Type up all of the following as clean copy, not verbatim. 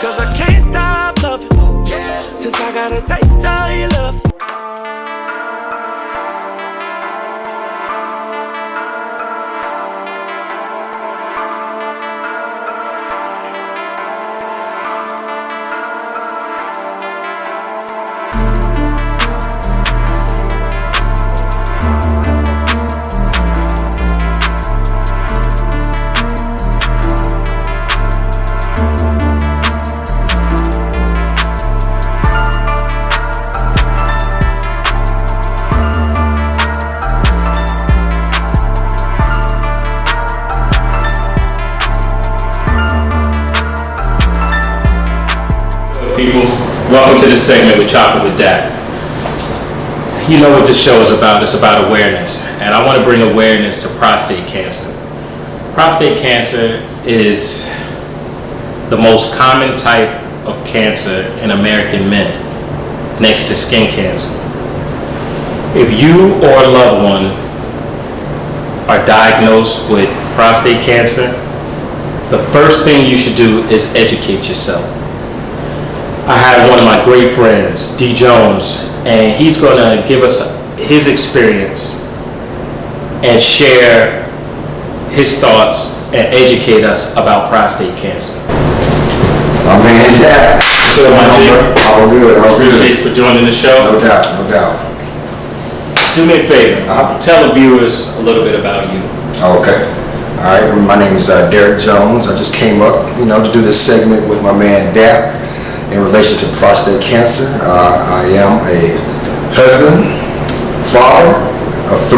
Cause I can't stop loving, since I got a taste of your love. People, welcome to this segment with Chopping with Dak. You know what this show is about. It's about awareness, and I want to bring awareness to prostate cancer. Prostate cancer is the most common type of cancer in American men, next to skin cancer. If you or a loved one are diagnosed with prostate cancer, the first thing you should do is educate yourself. I have one of my great friends, D. Jones, and he's going to give us his experience and share his thoughts and educate us about prostate cancer. My man, Dak. So, my G, all good. Appreciate you for joining the show. No doubt, no doubt. Do me a favor. Tell the viewers a little bit about you. Okay. All right. My name is Derek Jones. I just came up, to do this segment with my man Dak in relation to prostate cancer. I am a husband, father of 3,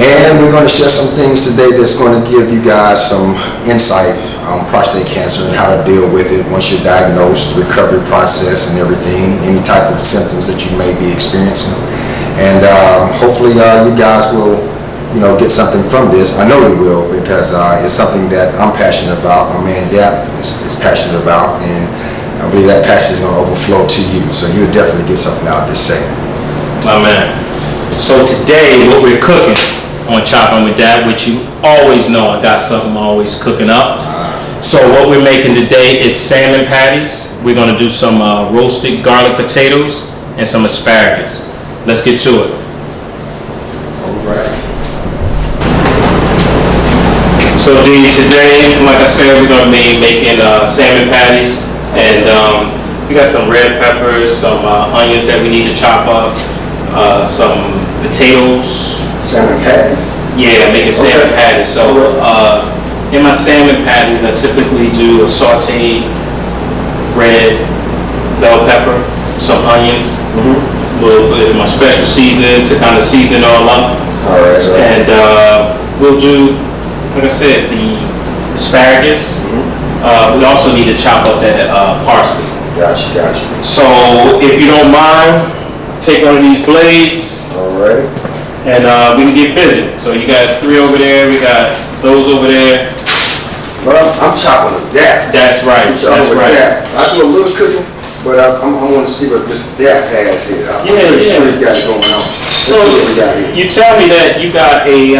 and we're going to share some things today that's going to give you guys some insight on prostate cancer and how to deal with it once you're diagnosed, the recovery process and everything, any type of symptoms that you may be experiencing. And hopefully you guys will get something from this. I know you will, because it's something that I'm passionate about, my man Dak is passionate about, and I believe that passion is going to overflow to you, so you'll definitely get something out of this segment. My man. So today, what we're cooking on Chopping with Dak, which you always know I got something always cooking up. So what we're making today is salmon patties. We're going to do some roasted garlic potatoes and some asparagus. Let's get to it. All right. So D, today, like I said, we're going to be making salmon patties. And we got some red peppers, some onions that we need to chop up, some potatoes. Salmon patties? Yeah, making salmon patties. So in my salmon patties, I typically do a sauteed red bell pepper, some onions, a little bit of my special seasoning to kind of season it all up. All right. And we'll do, like I said, the asparagus. We also need to chop up that parsley. Gotcha. So if you don't mind, take one of these blades. Alright. And we can get busy. So you got 3 over there, we got those over there. But I'm chopping with Dak. That's right. Dak. I do a little cooking, but I want to see what Mr. Dak has here. I'm pretty sure he's got it going on. Let's see what we got here. You tell me that you got a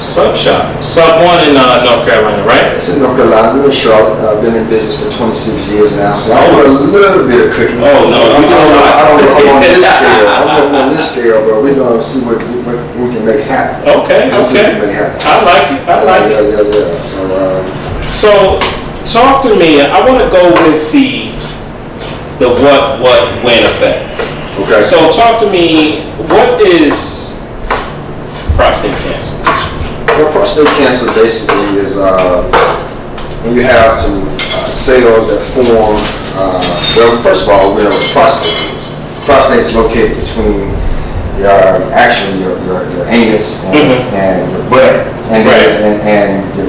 sub shop. Sub 1 in North Carolina, right? It's in North Carolina. We're in Charlotte. I've been in business for 26 years now, so I do a little bit of cooking. Oh, no. I don't know on this scale. I'm not on this scale, but we're going to see what we can make happen. Okay. I like it. Yeah. So talk to me. I want to go with the what, when effect. Okay. So talk to me, what is prostate cancer? Well, prostate cancer basically is when you have some cells that form, well, first of all, we know what prostate is. Prostate is located between your anus and your butt and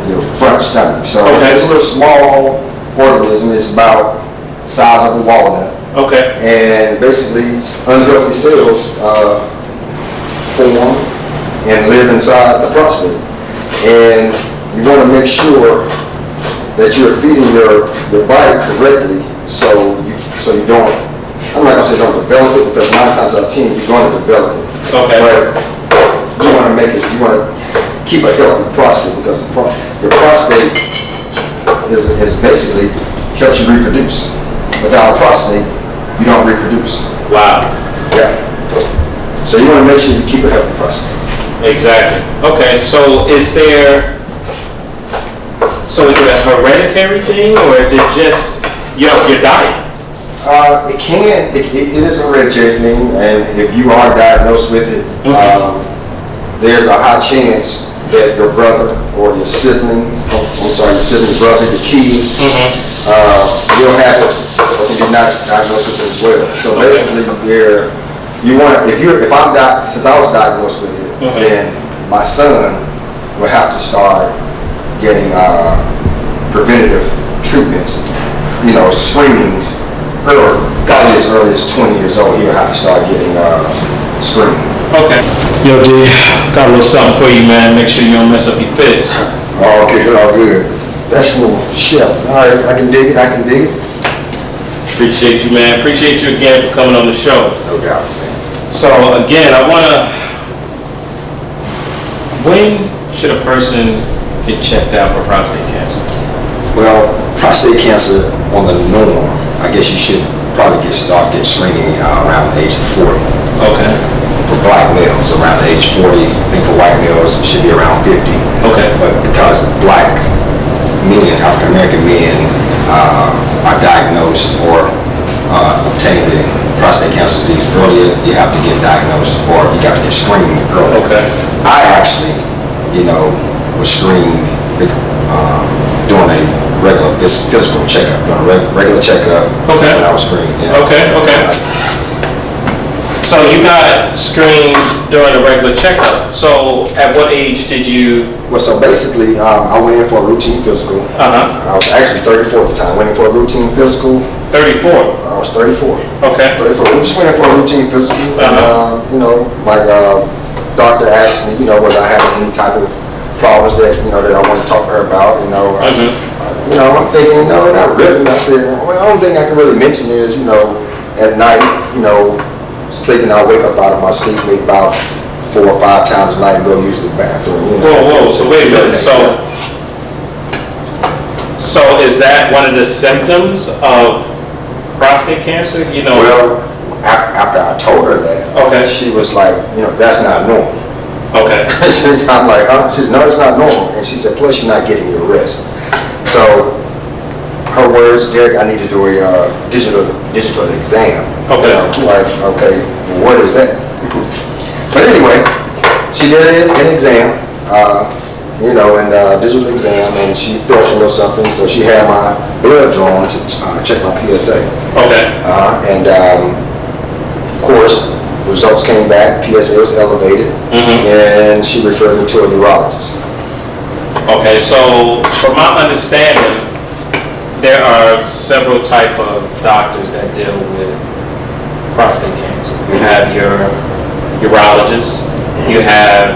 your front stomach. So it's a little small organism. It's about the size of a walnut. Okay. And basically, unhealthy cells form and live inside the prostate. And you want to make sure that you're feeding your body correctly, so you don't. I'm not gonna say don't develop it, because 9 times out of 10 you're going to develop it. Okay. But you want to keep a healthy prostate, because your prostate is basically helps you reproduce. Without a prostate, you don't reproduce. Wow. Yeah. So you want to make sure you keep a healthy prostate. Exactly. Okay, so is it a hereditary thing, or is it just your diet? It is a hereditary thing, and if you are diagnosed with it, there's a high chance that your brother or your sibling, your sibling's brother, your kids, you'll have it if you're not diagnosed with it as well. So basically, since I was diagnosed with it, then my son will have to start getting preventative treatments, screenings early. Probably as early as 20 years old, he'll have to start getting screening. Okay. Yo, D, got a little something for you, man. Make sure you don't mess up your fits. Okay, all good. Professional chef. All right, I can dig it. Appreciate you, man. Appreciate you again for coming on the show. No doubt. So, again, when should a person get checked out for prostate cancer? Well, prostate cancer on the norm, I guess you should probably start screening around the age of 40. Okay. For black males, around the age 40. I think for white males, it should be around 50. Okay. But because black men, African American men, are diagnosed or obtain the prostate cancer disease earlier, you have to get diagnosed or you got to get screened earlier. Okay. I actually, was screened doing a regular physical checkup, doing a regular checkup. Okay. When I was screened. Yeah. Okay. So you got screened during a regular checkup. So at what age did you? Well, so basically, I went in for a routine physical. I was actually 34 at the time. Went in for a routine physical. 34. I was 34. Okay. 34. We just went in for a routine physical. And, my doctor asked me, whether I had any type of problems that I want to talk to her about. I'm thinking, no, not really. I said, the only thing I can really mention is, at night, sleeping, I wake up out of my sleep maybe about 4 or 5 times a night and go use the bathroom. Whoa. So wait a minute. So is that one of the symptoms of prostate cancer? Well, after I told her that, she was like, that's not normal. Okay. I'm like, she said, no, it's not normal. And she said, plus you're not getting your rest. So her words, Derek, I need to do a digital exam. Okay. Like, okay, what is that? But anyway, she did an exam, digital exam, and she felt a little something, so she had my blood drawn to check my PSA. Okay. Of course, results came back, PSA was elevated, and she referred me to a urologist. Okay, so from my understanding, there are several type of doctors that deal with prostate cancer. You have your urologist, you have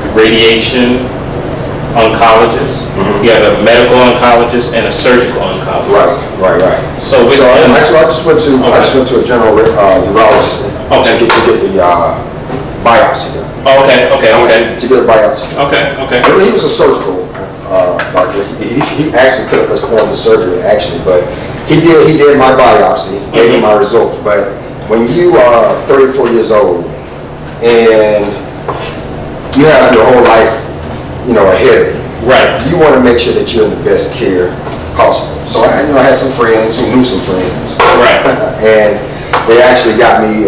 the radiation oncologist, you have a medical oncologist and a surgical oncologist. Right. So I just went to a general urologist to get the biopsy done. Okay. To get a biopsy. Okay. He was a surgical doctor. He actually could have performed the surgery actually, but he did my biopsy, gave me my result. But when you are 34 years old and you have your whole life, ahead of you, right? You want to make sure that you're in the best care possible. So I had some friends who knew some friends, right? And they actually got me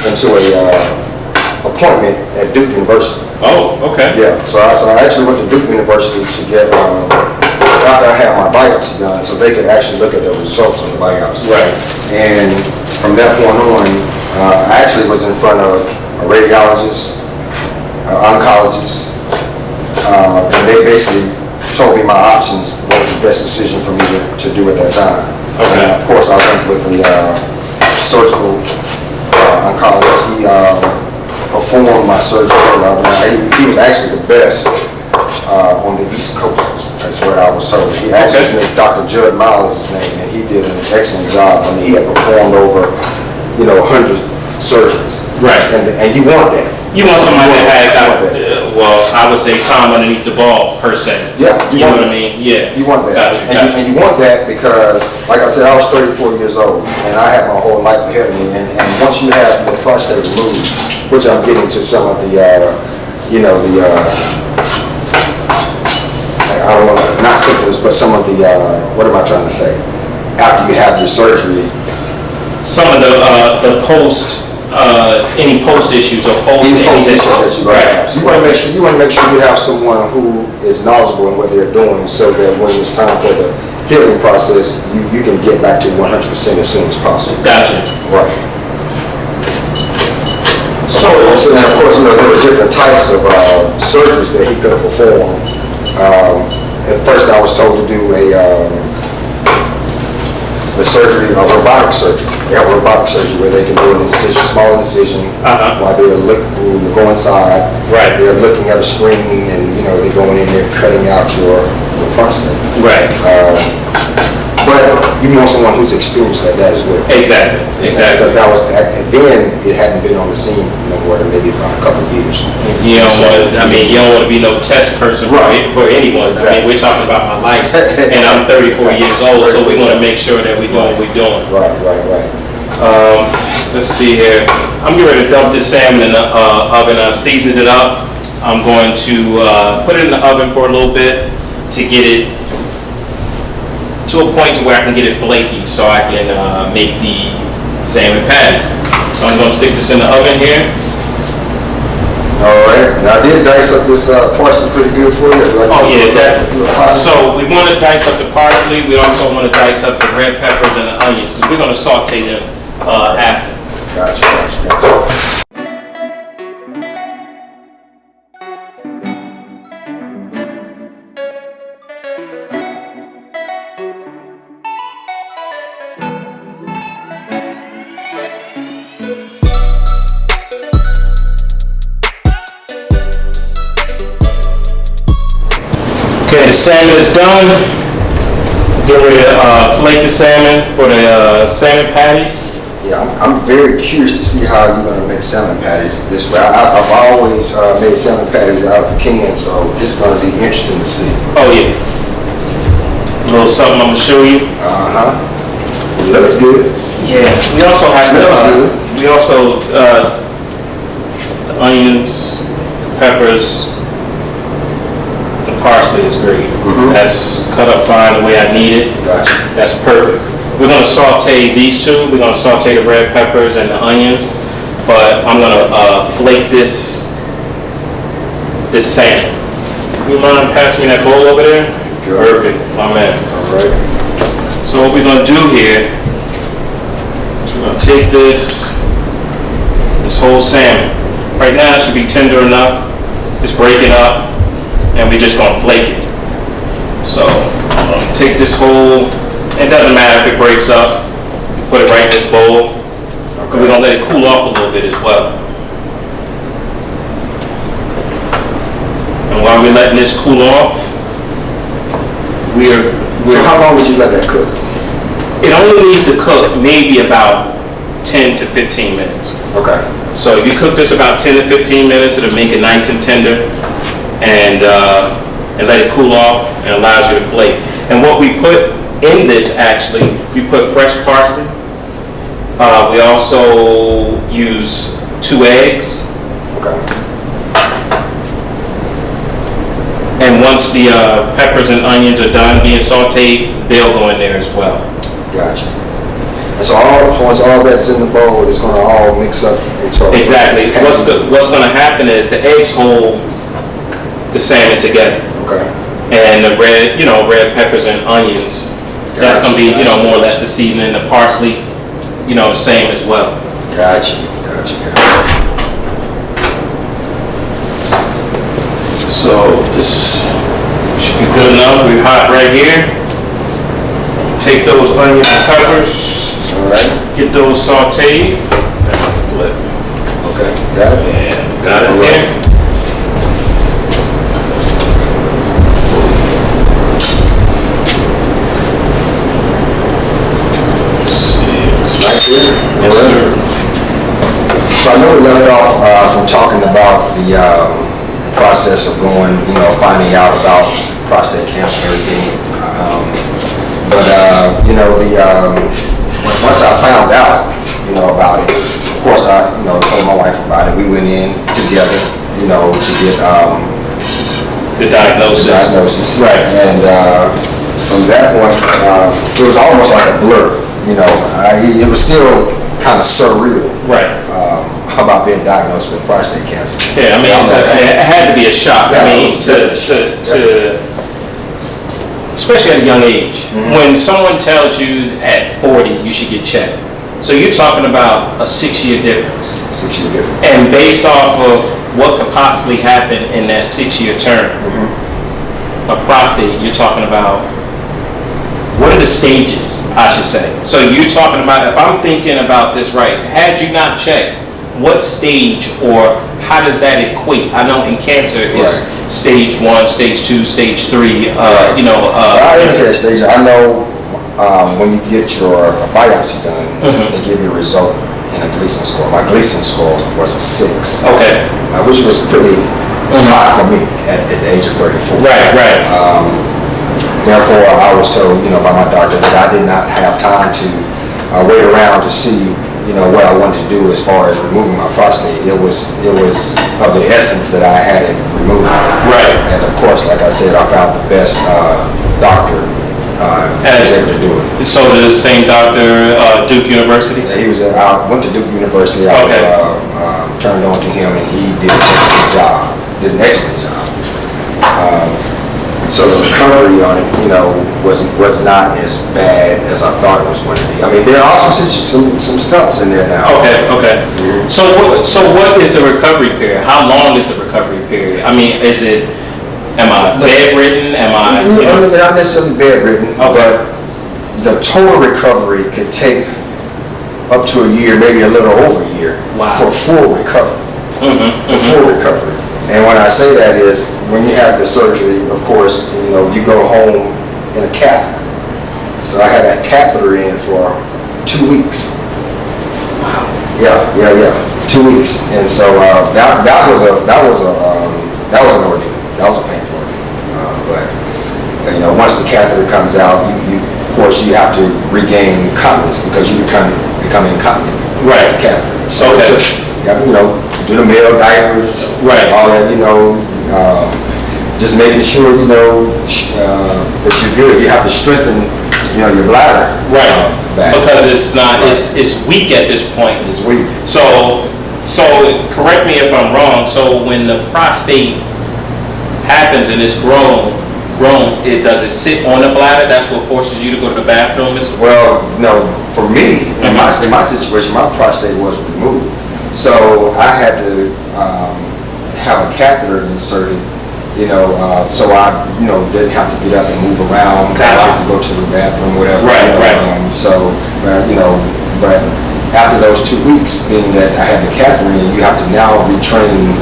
into a appointment at Duke University. Oh, okay. Yeah, so I actually went to Duke University to get after I had my biopsy done, so they could actually look at the results of the biopsy. Right. And from that point on, I actually was in front of a radiologist, oncologist, and they basically told me my options, what was the best decision for me to do at that time. Okay. And of course, I went with the surgical oncologist. He performed my surgery. He was actually the best on the East Coast, that's what I was told. He actually, his name, Dr. Judd Miles is his name, and he did an excellent job. He had performed over, 100 surgeries. Right. And you want that. You want somebody that had, You want that. well, I would say time underneath the ball, per se. Yeah, You know what I mean? Yeah. You want that. And you want that because, like I said, I was 34 years old, and I had my whole life ahead of me, and once you have the prostate removed, which I'm getting to some of the, I don't want to, not symptoms, but some of the, what am I trying to say? After you have your surgery. Some of the post, any post issues or post Any anything. issues that you're gonna have. So you want to make sure you have someone who is knowledgeable in what they're doing, so that when it's time for the healing process, you can get back to 100% as soon as possible. Gotcha. Right. So, and of course, there were different types of surgeries that he could have performed. At first, I was told to do the surgery, robotic surgery. They have robotic surgery where they can do an incision, small incision, while they're go inside. Right. They're looking at a screen, and they're going in there cutting out your prostate. Right. But you want someone who's experienced at that as well. Exactly. Because that was then it hadn't been on the scene more than maybe about a couple of years. You don't want to be no test person for anyone. Exactly. I mean, we're talking about my life, and I'm 34 years old, so we want to make sure that we're doing what we're doing. Right. Let's see here. I'm getting ready to dump this salmon in the oven. I've seasoned it up. I'm going to put it in the oven for a little bit to get it to a point to where I can get it flaky, so I can make the salmon patties. So I'm going to stick this in the oven here. All right. Now I did dice up this parsley pretty good for you. Oh yeah, definitely. So we want to dice up the parsley. We also want to dice up the red peppers and the onions, because we're going to saute them after. Gotcha. Okay, the salmon is done. Get ready to flake the salmon for the salmon patties. Yeah, I'm very curious to see how you're going to make salmon patties this way. I've always made salmon patties out of the can, so it's going to be interesting to see. Oh yeah. A little something I'm going to show you. It looks good. Yeah. We also have Smells good. the onions, peppers. Parsley is great. That's cut up fine the way I need it. Gotcha. That's perfect. We're going to saute these two. We're going to saute the red peppers and the onions, but I'm going to flake this salmon. You mind passing me that bowl over there? Good. Perfect, my man. All right. So what we're going to do here is we're going to take this whole salmon. Right now it should be tender enough. Just break it up, and we're just gonna flake it. So take this whole, it doesn't matter if it breaks up, you put it right in this bowl. Okay. We're gonna let it cool off a little bit as well. And while we're letting this cool off, So how long would you let that cook? It only needs to cook maybe about 10 to 15 minutes. Okay. So if you cook this about 10 to 15 minutes, it'll make it nice and tender, and let it cool off, and allows you to flake. And what we put in this, actually, we put fresh parsley. We also use 2 eggs. Okay. And once the peppers and onions are done being sauteed, they'll go in there as well. Gotcha. And so once all that's in the bowl, it's going to all mix up into a Exactly. What's going to happen is the eggs hold the salmon together. Okay. And the red peppers and onions, that's going to be, more or less the seasoning. The parsley, the same as well. Gotcha. So this should be good enough. We're hot right here. Take those onions and peppers. All right. Get those sauteed. Flip. Okay. Got it. Yeah, got it here. Let's see. Looks like good. Yes, sir. So I know we left off from talking about the process of going, finding out about prostate cancer and everything. But once I found out, about it, of course I, told my wife about it. We went in together, to get The diagnosis. Right. And from that point, it was almost like a blur. It was still kind of surreal. Right. About being diagnosed with prostate cancer. Yeah, I mean, it had to be a shock. Yeah, I mean, especially at a young age. Mm-hmm. When someone tells you at 40 you should get checked. So you're talking about a 6-year difference. 6-year difference. And based off of what could possibly happen in that 6-year term of prostate, you're talking about, what are the stages, I should say? So you're talking about, if I'm thinking about this right, had you not checked, what stage or how does that equate? I know in cancer it's stage 1, stage 2, stage 3, I didn't get a stage. I know when you get your biopsy done, they give you a result in a Gleason score. My Gleason score was a 6. Okay. Which was pretty high for me at the age of 34. Right. Therefore, I was told, by my doctor that I did not have time to wait around to see, what I wanted to do as far as removing my prostate. It was of the essence that I had it removed. Right. And of course, like I said, I found the best doctor who was able to do it. So the same doctor, Duke University? Yeah, I went to Duke University. I was turned on to him, and he did an excellent job. So the recovery on it, was not as bad as I thought it was going to be. I mean, there are also some stumps in there now. Okay. Mm-hmm. So what is the recovery period? How long is the recovery period? I mean, am I bedridden? Not necessarily bedridden, but the total recovery could take up to a year, maybe a little over a year. Wow. For full recovery. For full recovery. And when I say that is, when you have the surgery, of course, you go home in a catheter. So I had that catheter in for 2 weeks. Wow. Yeah. 2 weeks. And so that was an ordeal. That was a painful ordeal. But once the catheter comes out, of course you have to regain continence because you become incontinent. Right. With the catheter. So do the male diapers, right? All that, just making sure that you're good. You have to strengthen, your bladder, right? Back. Because it's not, it's weak at this point. It's weak. So correct me if I'm wrong. So when the prostate happens and it's grown, does it sit on the bladder? That's what forces you to go to the bathroom. Well, no. For me, in my situation, my prostate was removed. So I had to have a catheter inserted, so I, didn't have to get up and move around. Gotcha. I could go to the bathroom, whatever. Right. But after those 2 weeks, being that I had the catheter in, you have to now retrain,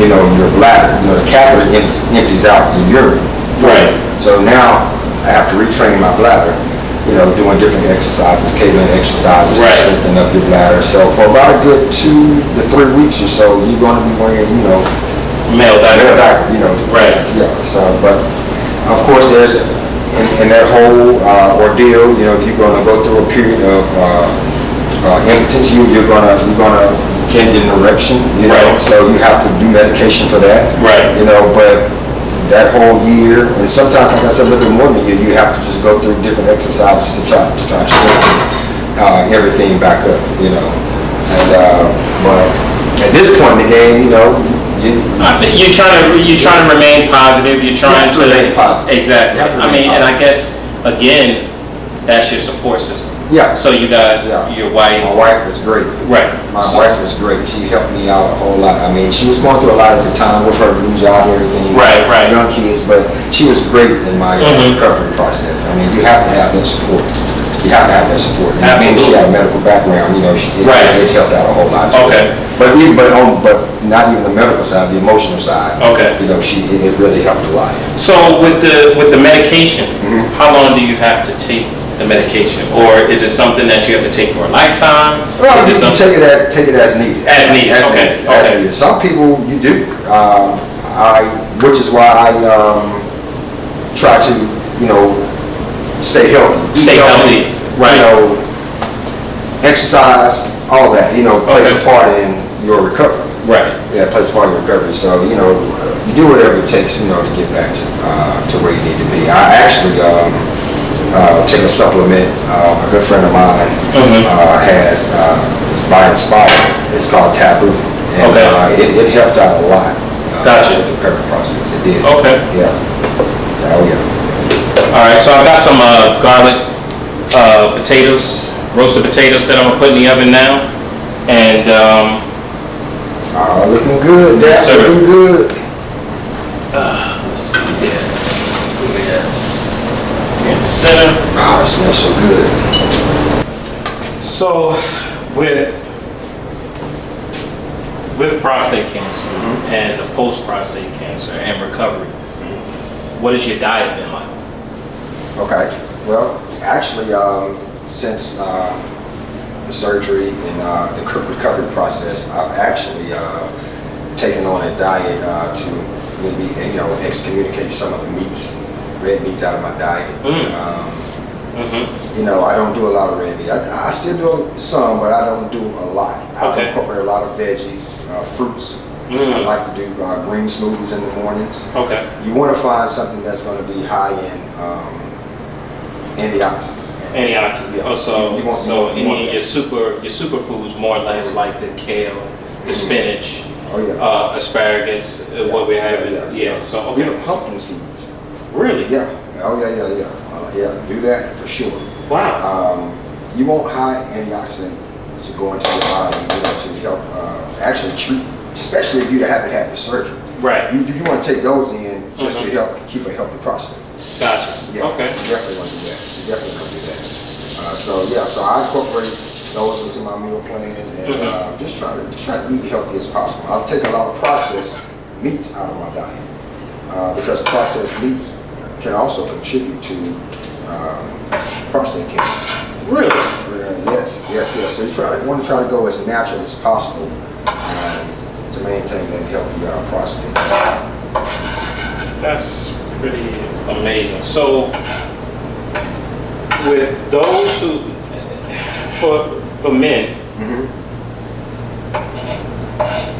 your bladder. The catheter empties out the urine. Right. So now I have to retrain my bladder. Doing different exercises, Kegel exercises to strengthen up your bladder. So for about a good 2 to 3 weeks or so, you're going to be wearing, male diaper. Right. Yeah. So, but of course, there's in that whole ordeal, you're going to go through a period of impotence. You're gonna get an erection. Right. So you have to do medication for that. Right. But that whole year, and sometimes, like I said, a little bit more than a year, you have to just go through different exercises to try to strengthen everything back up, And but at this point in the game, you're trying to remain positive. You're trying to remain positive. Exactly. And I guess again, that's your support system. Yeah. So you got your wife. My wife was great. Right. My wife was great. She helped me out a whole lot. I mean, she was going through a lot at the time with her new job and everything. Right. Young kids, but she was great in my recovery process. I mean, you have to have that support. You have to have that support. And Absolutely. she had a medical background. It helped out a whole lot. Okay. But not even the medical side, the emotional side. Okay. It really helped a lot. So with the medication, how long do you have to take the medication, or is it something that you have to take for a lifetime? Well, Is it you something take it as needed. as needed? Okay, As okay. needed. Some people you do. Which is why I try to, stay healthy. Stay Eat healthy, right. Exercise, all that, plays Okay. a part in your recovery. Right. Yeah, it plays a part in recovery. So, you do whatever it takes, to get back to where you need to be. I actually take a supplement. A good friend of mine has, it's by Inspire. It's called Taboo. And Okay. it helps out a lot. Gotcha. The recovery process. It did. Okay. Yeah. Oh, yeah. All right, so I got some garlic potatoes, roasted potatoes that I'm gonna put in the oven now, and Looking good. Yes, sir. Looking good. let's see here. In the center. Oh, it smells so good. So with prostate cancer and the post-prostate cancer and recovery, what has your diet been like? Okay. Well, actually, since the surgery and the recovery process, I've actually taken on a diet to maybe, excommunicate some of the red meats out of my diet. I don't do a lot of red meat. I still do some, but I don't do a lot. I incorporate a lot of veggies, fruits. I like to do green smoothies in the mornings. Okay. You want to find something that's going to be high in antioxidants. Antioxidants. Yeah. Oh, so You want any of that. your superfoods, more or less, like the kale, the spinach, Oh yeah. asparagus, what we have. Yeah. So okay. Even pumpkin seeds. Really? Yeah. Oh yeah. Yeah. Do that for sure. Wow. You want high antioxidants to go into your body, to help actually treat, especially if you haven't had the surgery. Right. You want to take those in just to help keep a healthy prostate. Gotcha. Yeah. Okay. You definitely want to do that. You definitely want to do that. So I incorporate those into my meal plan and just try to eat healthy as possible. I'll take a lot of processed meats out of my diet because processed meats can also contribute to prostate cancer. Really? Yes. So you want to try to go as natural as possible to maintain that healthy prostate. That's pretty amazing. So, with those who, for men,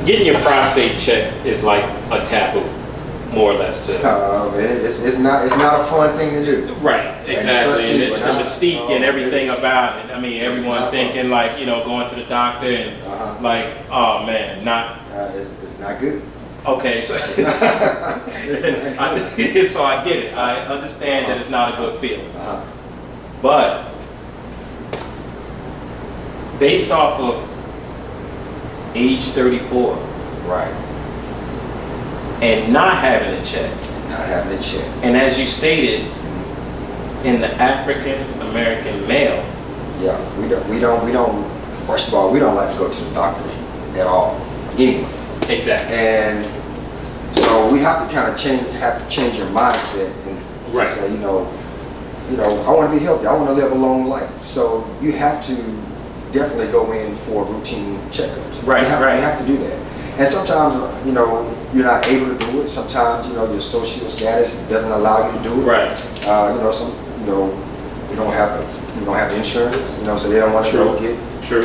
getting your prostate checked is like a taboo, more or less. It's not a fun thing to do. Right, exactly. And the mystique and everything it's- about it. I mean, everyone not thinking like, going to the doctor and like, oh man, not. It's not good. Okay, so so I get it. I understand that it's not a good feeling. But based off of age 34 Right. and not having it checked, Not having it checked. and as you stated, in the African American male, Yeah, we don't. First of all, we don't like to go to the doctor at all. Anyway. exactly. And so we have to kind of change your mindset and to Right. say, I want to be healthy. I want to live a long life. So you have to definitely go in for routine checkups. Right, You right. have to do that. And sometimes, you're not able to do it. Sometimes, your social status doesn't allow you to do it. Right. You don't have insurance. So they don't want you to go get True.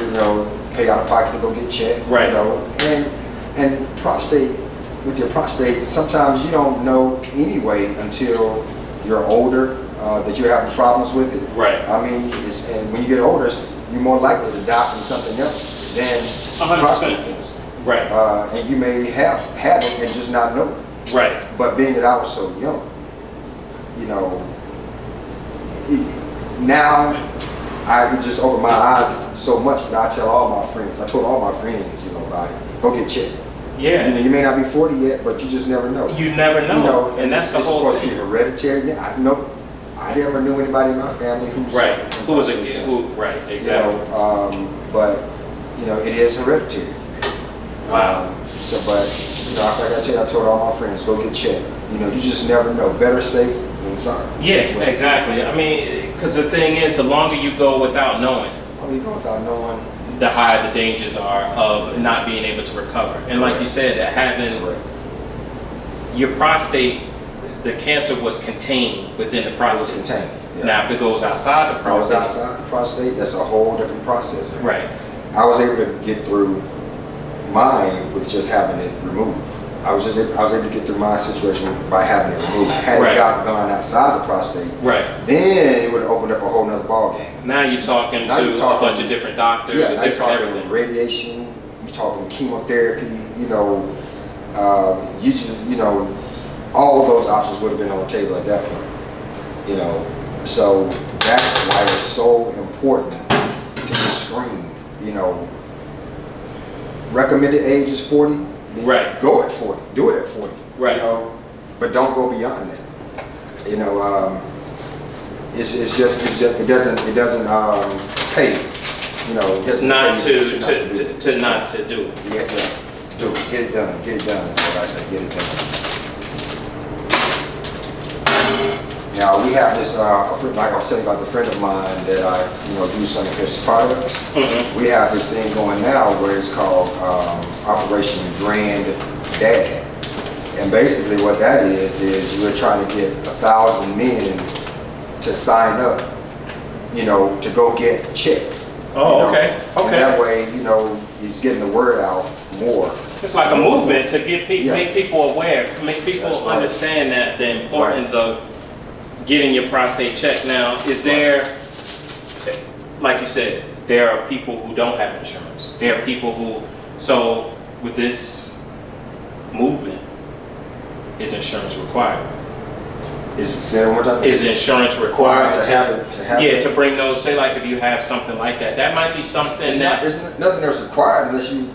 pay out of pocket to go get checked. Right. And prostate, with your prostate, sometimes you don't know anyway until you're older that you're having problems with it. Right. I mean, and when you get older, you're more likely to die from something else than 100%. prostate cancer. Right. And you may have it and just not know it. Right. But being that I was so young, now I just open my eyes so much that I tell all my friends. I told all my friends, about it. Go get checked. Yeah. You may not be 40 yet, but you just never know. You never know. And that's the it's whole supposed to thing. be hereditary. I never knew anybody in my family who Right. suffered from Who was prostate cancer. right, exactly. But it is hereditary. Wow. Like I tell you, I told all my friends, go get checked. You just never know. Better safe sorry. Yes, exactly. I mean, because the thing is, the longer you go without knowing, You go without knowing. the higher the dangers are of not being able to recover. And like you said, that having Correct. your prostate, the cancer was contained within the It was prostate. contained. Yeah. Now, if it goes outside the Goes prostate, outside the prostate, that's a whole different process. Man. right? I was able to get through mine with just having it removed. I was able to get through my situation by having it removed. Had Right. it gone outside the prostate, Right. then it would have opened up a whole nother ball game. Now you're talking Now to you're talking- a bunch of different doctors Yeah, and now you're different talking everything. radiation, you're talking chemotherapy, you just, all of those options would have been on the table at that point, So that's why it's so important to be screened, Recommended age is 40. Then Right. Go at 40. Do it at 40. Right. But don't go beyond that. It doesn't pay. It doesn't Not pay you to not to do it. yeah, do it. Get it done. Get it done. That's what I say. Get it done. Now we have this, a friend, like I was telling you about the friend of mine that I, do some of his products. Mm-hmm. We have this thing going now where it's called Operation Grand Dad. And basically what that is you're trying to get 1,000 men to sign up, to go get checked. Oh, okay. And that way, he's getting the word out more. It's like a movement to get Yeah. make people aware, make people That's right. understand that the importance of getting your prostate checked. Now, is there, like you said, there are people who don't have insurance. There are people who, so with this movement, is insurance required? Say it one more time. Is insurance required to have it? To have yeah, it? to bring those, say like if you have something like that, that might be something It's nothing that's required unless you,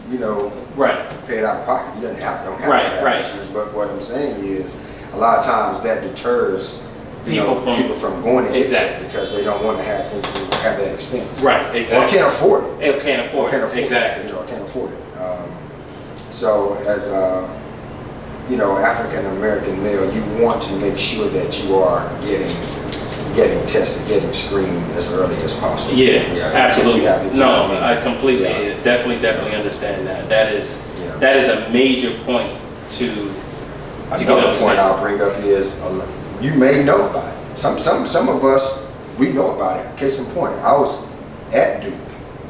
right, pay it out of pocket. You don't have to Right, have right. insurance. But what I'm saying is, a lot of times that deters People from going to get Exactly. checked because they don't want to have that expense. right, Or exactly. can't afford it. It can't afford it, exactly. I can't afford it. So as a African American male, you want to make sure that you are getting tested, getting screened as early as possible. Yeah, absolutely. No, I I completely, Yeah. definitely understand that. That is Yeah. a major point to get Another point understand. I'll bring up is you may know about it. Some of us, we know about it. Case in point, I was at Duke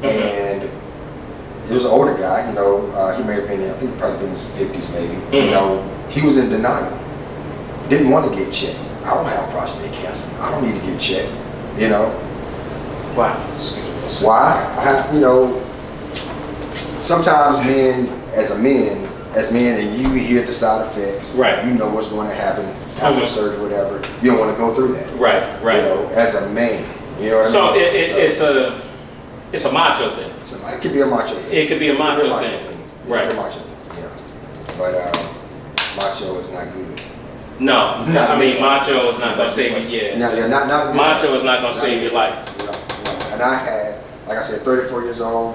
and it was an older guy, he may have been, I think he probably been in his 50s maybe. He was in denial. Didn't want to get checked. I don't have prostate cancer. I don't need to get checked. Wow. Excuse me. Why? Sometimes men, and you hear the side effects. Right. You know what's going to happen after Mhm. surgery, whatever. You don't want to go through that. Right, right. As a man. You know what So I mean? it's a macho thing. So it could be a macho thing. It could be a macho thing. Yeah, Right. it could be a macho thing, yeah. But macho is not good. No, No, I mean it's macho is not Yeah, gonna just save like- you. Yeah. No, not Macho is not gonna save your life. No. And I had, like I said, 34 years old,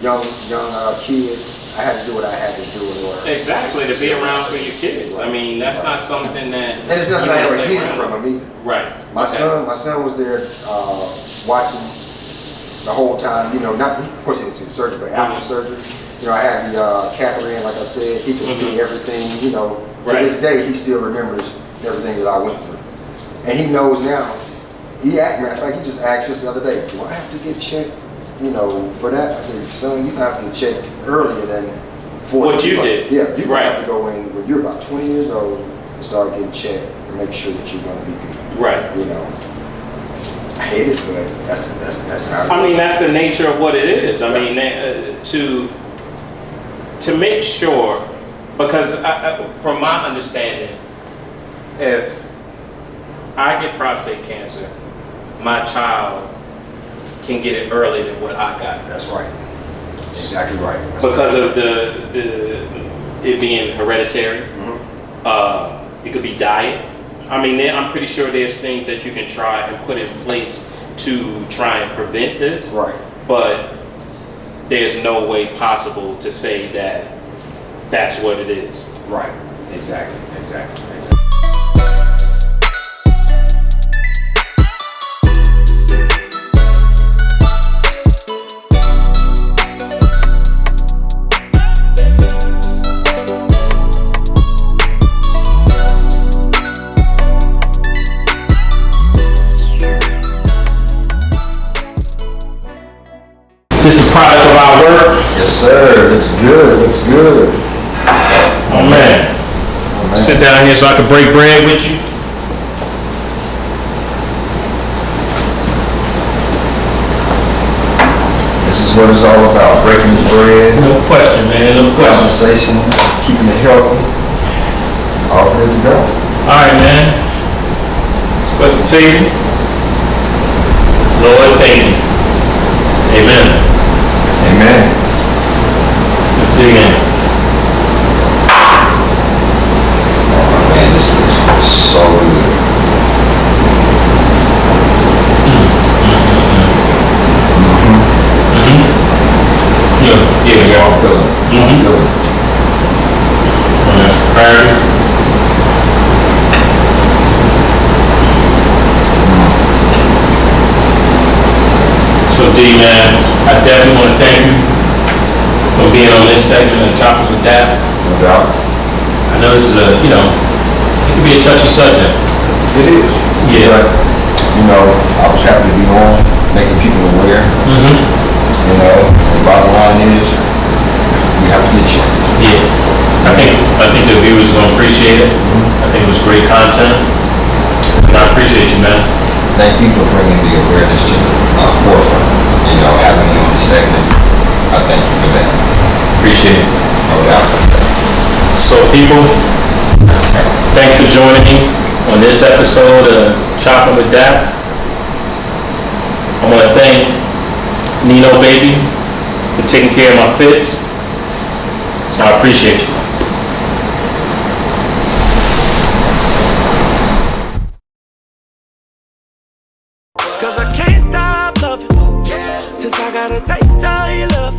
young kids. I had to do what I had to do in order. Exactly, to be around for your kids. I mean, that's not something that. And there's nothing you I ever wanna hid live from around. him either. Right. My Okay. son was there watching the whole time. Not of course he didn't see the surgery, but after surgery, I had the catheter in. Like I said, he could see everything. To Right. this day, he still remembers everything that I went through, and he knows now. Matter of fact, he just asked us the other day, "Do I have to get checked?" For that. I said, "Son, you have to get checked earlier than 40." What you did. Yeah, you're gonna Right. have to go in when you're about 20 years old and start getting checked to make sure that you're gonna be good. Right. I hate it, but that's how it I mean, is. that's the nature of what it is. I mean, to make sure, because from my understanding, if I get prostate cancer, my child can get it earlier than what I got That's right. Exactly right. That's because right. of the it being hereditary. It could be diet. I mean, I'm pretty sure there's things that you can try and put in place to try and prevent this. Right. But there's no way possible to say that that's what it is. Right. Exactly. This is a product of our work. Yes, sir. Looks good. Looks good. Oh man. Oh, man. Sit down here so I can break bread with you. This is what it's all about. Breaking the bread, No question, man. No question. conversation, keeping it healthy. All good to go. All right, man. What's the table? Lord, thank you. Amen. Amen. Let's dig in. Oh, man, this looks so good. Yeah. I'm feeling it. I'm feeling it. And that's prepared. So D, man, I definitely want to thank you for being on this segment of Chopping with Dap. No doubt. I know this is it can be a touchy subject. It is. Yeah. But, I was happy to be on, making people aware. And bottom line is, we have to get checked. Yeah. I think the viewers are going to appreciate it. I think it was great content. And I appreciate you, man. Thank you for bringing the awareness to the forefront. Having me on the segment. I thank you for that. Appreciate it. No doubt. So people, thanks for joining me on this episode of Chopping with Dap. I want to thank Nino Baby for taking care of my fits. So I appreciate you. Cause I can't stop loving. Since I got a taste of your love.